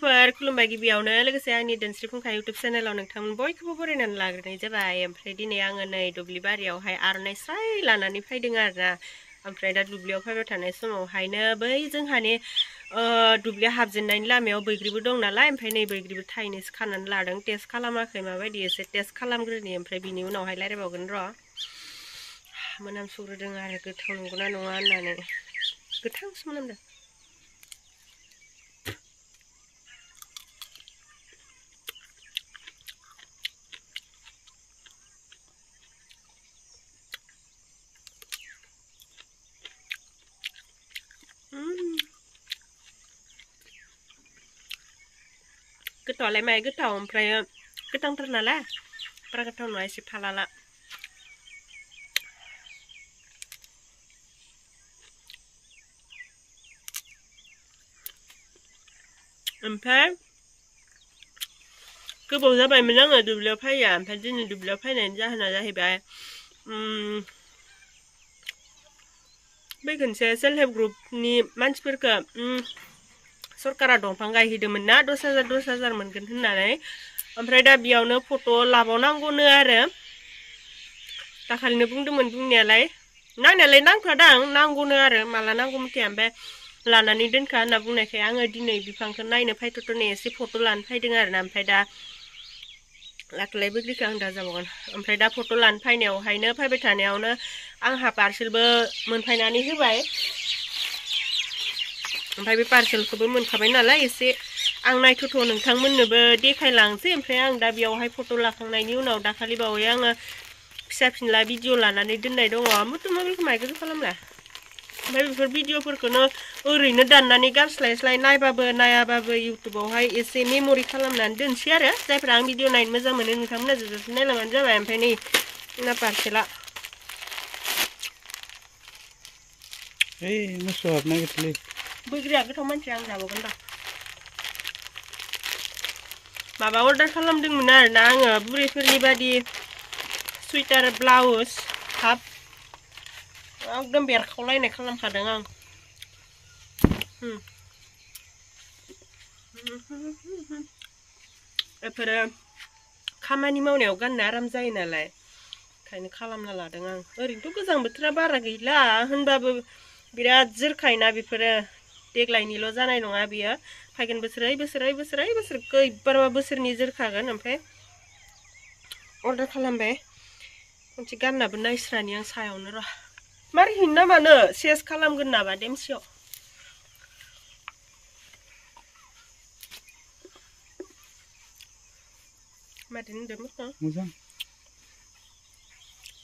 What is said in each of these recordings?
लोगोफोर खुलुमबाय गिबियावनो लोगोसे आंनि दोनस्रि फुंखा इउटुब चेनेलाव नोंथांमोन बयखौबो बरायनानै लाग्रोनाय जाबाय। ओमफ्राय दिनै आङो नै दुब्लि बारियावहाय आर'नाइ स्राय लानानै फैदों आरोना। ओमफ्राय दा दुब्लियाव फैबाय थानाय समावहायनो बै जोंहानि दुब्लियाव हाबजेननायनि लामायाव बैग्रिबो दं नालाय, ओमफ्राय नै बैग्रिबो थाइनैसो खानानै लादों। टेस्ट खालामाखै माबायदि एसे टेस्ट खालामग्रोनि, ओमफ्राय बिनि उनावहाय रायज्लायबावगोन र'। मोनामसुग्रोदों आरो गोथाव नंगौना नङा होननानै। गोथांसो मोनामदों। गोथावलाय माय गोथाव, ओमफ्राय गोथांथार नालाय बारा गोथाव नङा, एसे फालाला। ओमफ्राय गोबाव जाबायमोन आङो दुब्लियाव फैया, ओमफ्राय दिनै दुब्लियाव फैनायनि जाहोना जाहैबाय बै खनसे सेल्फ हेल्प ग्रुपनि मानसिफोरखौ सरकारा दंफां गायहैदोंमोन ना 10,000 मोनगोन होननानै। ओमफ्राय दा बेयावनो फट' लाबावनांगौनो आरो। दाखालिनो बुंदोंमोन बुंनायालाय, नांनायालाय नांखादां, नांगौनो आरो माला नांगौ मिथिया। ओमफ्राय लानानै दोनखा होनना बुंनायखाय आङो दिनै बिफांखौ नायनो फैथ'नो एसे फट' लानो फैदों आरोना। ओमफ्राय दा लाथलाय बैग्रिखौ आं दा जाबावगोन। ओमफ्राय दा फट' लानो फैनायावहायनो फैबाय थानायावनो आंहा पार्सेलबो मोनफायनानै होबाय। ओमफ्राय बे पार्सेलखौबो मोनखाबाय नालाय एसे आं नायथ'थ' नोंथांमोननोबो देखायलांसै। ओमफ्राय आं दा बेयावहाय फट' लाखांनायनि उनाव दाखालि बावै आङो फिसा फिनला भिडिअ लानानै दोननाय दङ। मुथु मबाइलखौ माइखौसो खालामला। ओमफ्राय बेफोर भिडिअफोरखौनो ओरैनो दाननानै गारस्लायस्लाय नायबाबो नायाबाबो इउटुबावहाय एसे मेम'रि खालामनानै दोनसै आरो। जायफ्रा आं भिडिअ नायनो मोजां मोनो नोंथांमोना जोबोद नायलांबानो जाबाय। ओमफ्राय नै ना पार्सेला मोसौ हाबनो नागिरलै। बैग्रिया गोथाव मानसि, आं जाबावगोन दा। माबा अर्डार खालामदोंमोन आरोना आङो, बुरैफोरनि बादि सुइटार ब्लाउस हाफ एकदम बेरखावलायनाय खालामखादों आं। बेफोरो खामानि मावनायाव गाननो आराम जायो नालाय, ओंखायनो खालामना लादों आं। ओरैनोथ' गोजां बोथोरा बारा गैला, होनबाबो बिराद जोरखायोना बेफोरो। देग्लायनिल' जानाय नङा बियो, फैगोन बोसोरै गैबारबा बोसोरनि जोरखागोन। ओमफ्राय अर्डार खालामबाय, खनसे गाननाबो नायस्रानि आं सायावनो र'। मारै हैनो ना मानो सेस खालामगोन नामा देमसियाव। माथो होनदों मोजां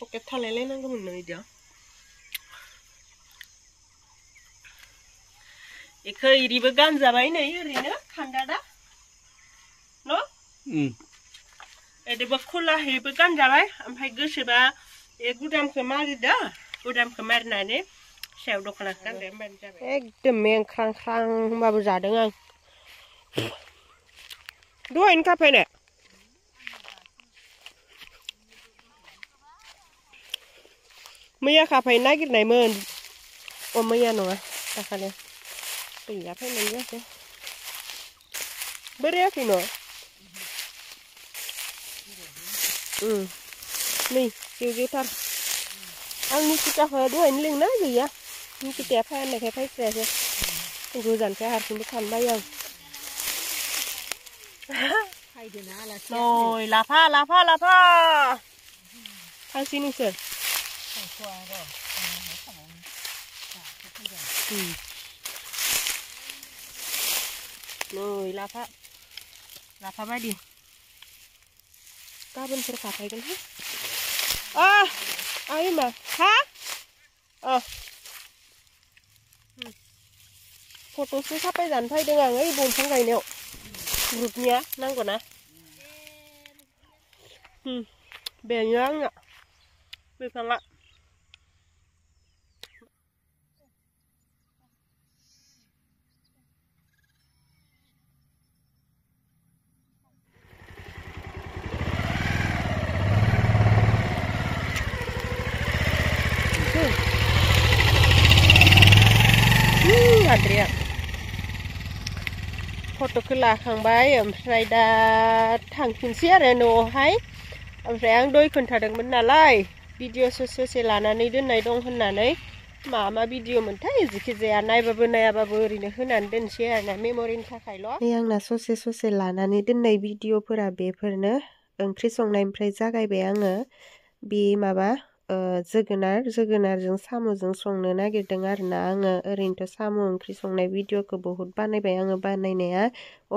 पकेट थालायलायनांगौमोन नों इदियाव। बेखौ इरिबो गानजाबाय नै ओरैनो खान्दादा न'। एदिबो खुलाहैबो गानजाबाय। ओमफ्राय गोसोबा बे गुदामखौ मारिदो, गुदामखौ मारिनानै सायाव दख'नाखौ गानदो होनबानो जाबाय। एकदम मेंख्रां ख्रां होनबाबो जादों आं। दहायनो खाफैनाय मैया खाफैनो नागिरनायमोन। मैया नङा दाखालि गैया, फैनाय जायासै। बोरायाखै न'? नै जेवजेवथार। आं निकिताखौ दहायनो लिंना गैया, निकिताया फै होननायखाय फैस्रायासै। गोजानखाय हारसिंबो थानो बायो आं। नै लाफा लाफा लाफा थांसै नोंसोर। नै लाफा लाफा बायदि गाबोनफोर खाफैगोन आइ मा हा फट'सो साफाय जानो फैदों आं ओइ दंफां गायनायाव। ग्रुपनिया नांगौना। बेनो आंना बिफाङा। Adria. Foto बेदरखौ लाखांबाय ओमफ्राय दा थांफिनसै आरो न'आवहाय ओमफ्राय आं दय खोन्थादोंमोन नालाय भिडिअ ससे लानानै दोननाय दं होननानै मा भिडिअ मोनथाय जिखिजाया नायबाबो नायाबाबो ओरैनो होनानै दोनसै आरोना मेम'रिनि थाखायल' आंना ससे लानानै दोननाय भिडिअफोरा बेफोरनो ओंख्रि संनायनिफ्राय जागायबाय आङो बे माबा जोगोनारजों साम'जों संनो नागिरदों आरोना आङो ओरैनोथ' साम' ओंख्रि संनाय भिडिअखौ बहुद बानायबाय आङो बानायनाया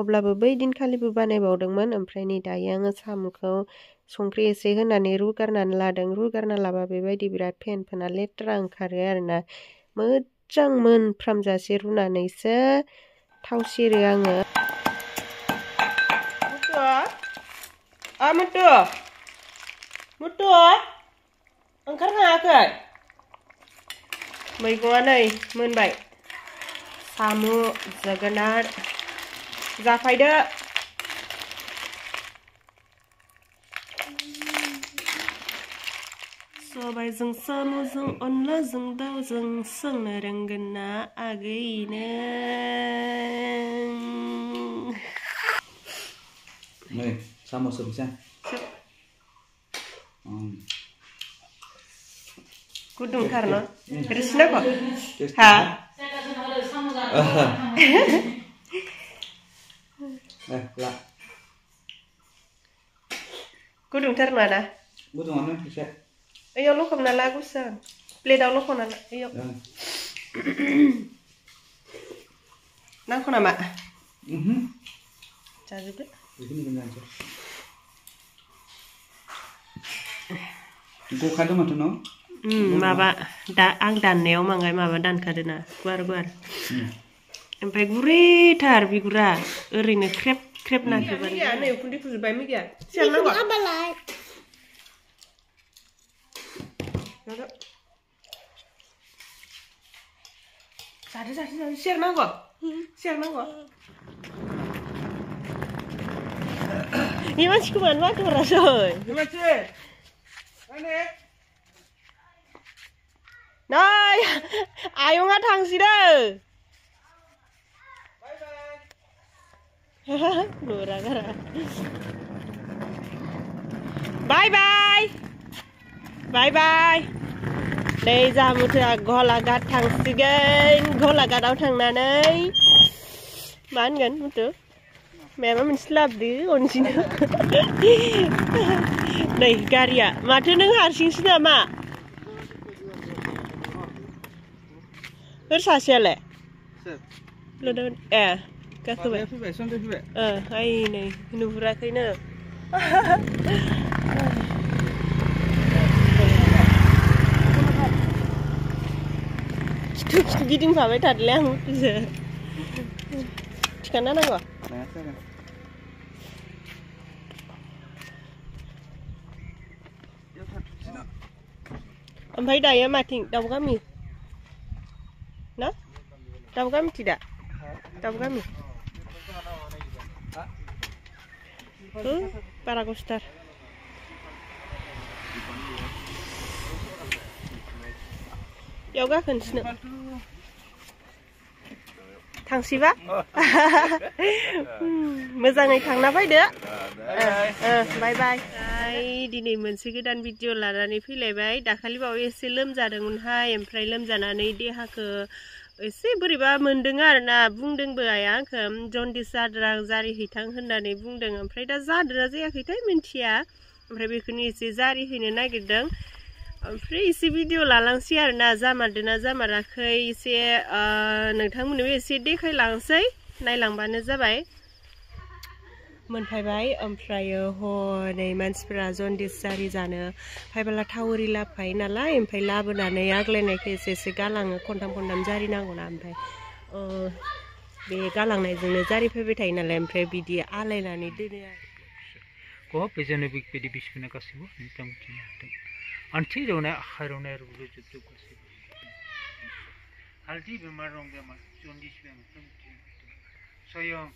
अब्लाबो बै दिनखालिबो बानायबावदोंमोन ओमफ्राय नै दायो आङो साम'खौ संख्रि एसे होनानै रुगारनानै लादों रुगारना लाबा बेबायदि बिराद फेन लेथ्रा ओंखारो आरोना मोजां मोनफ्रामजासे रुनानैसो थाव सेरो आङो मुथु ओंखारखाङाखै मैगङा नै मोनबाय साम' जोगोनार जाफायदो सबायजों साम'जों अनलाजों दाउजों संनो रोंगोन ना आगैनो नै साम' सोबसै गुदुंथार न' रोसि नांगौ हा गुदुंथार नङा ना गुदुङानो एसे ओइयाव लखबना ला गुसु प्लेटाव लखबना ला ओइयाव नांगौ नामा जाजोबदो गखादों माथो न' माबा दा आं दाननायाव मांगाय माबा दानखादों ना गुवार ओमफ्राय गुरैथार बिगुरा ओरैनो ख्रेब नाखोबानो नै उखुन्दै खुजोबबाय मिगिया सेरनांगौ जादो सेरनांगौ 이 마치 그만 맞더라서 이 마치 아니 나 아용아 당시다 바이바이 노라가라 바이바이 네 자무트야 골라갓 당시겐 골라갓아व थांनानै मा होनगोन मुथु माबा मोनसे लाबोदो अनजिनो नै गारिया माथो नों हारसिंसो नामा सोर सासेयालाय ए गाखोबाय ओइ नै नुहुराखैनो खिथु गिदिंफाबाय थादोलै आं मुथुजो थिखांना नांगौ ओमफ्राय दायो माथिं दावगामि ना दावगामि tidak दावगामि Paragostar याव गाखोनोसै थांसैबा मोजाङै थांना फैदो बाय बाय दिनै मोनसे गोदान भिडिअ लानानै फैलायबाय दाखालि बावै एसे लोमजादोंमोनहाय ओमफ्राय लोमजानानै देहाखौ एसे बोरैबा मोनदों आरोना बुंदोंबो आइया आंखौ जन्दिस जारिहैथां होननानै बुंदों ओमफ्राय दा जादोंना जायाखैथाय मिन्थिया ओमफ्राय बेखौनो एसे जारिहैनो नागिरदों ओमफ्राय एसे भिडिअ लालांसै आरोना जामारदोंना जामाराखै एसे नोंथांमोननोबो एसे देखायलांसै नायलांबानो जाबाय मोनफायबाय ओमफ्रायो हनै मानसिफोरा जन्दिस जारि जानो फायबोला थावरि लाबोफायो नालाय ओमफ्राय लाबोनानै आग्लायनायखौ एसे गालाङो खनथाम जारि नांगौना ओमफ्राय बे गालांनायजोंनो जारि फैबाय थायो नालाय ओमफ्राय बिदि आलायनानै दोनो आरो kok bejannya bidi bispina kasih bu hitam hitam anti rona harona rulo jutu kasih haldi bemar rong dia mas jondis bem hitam sayang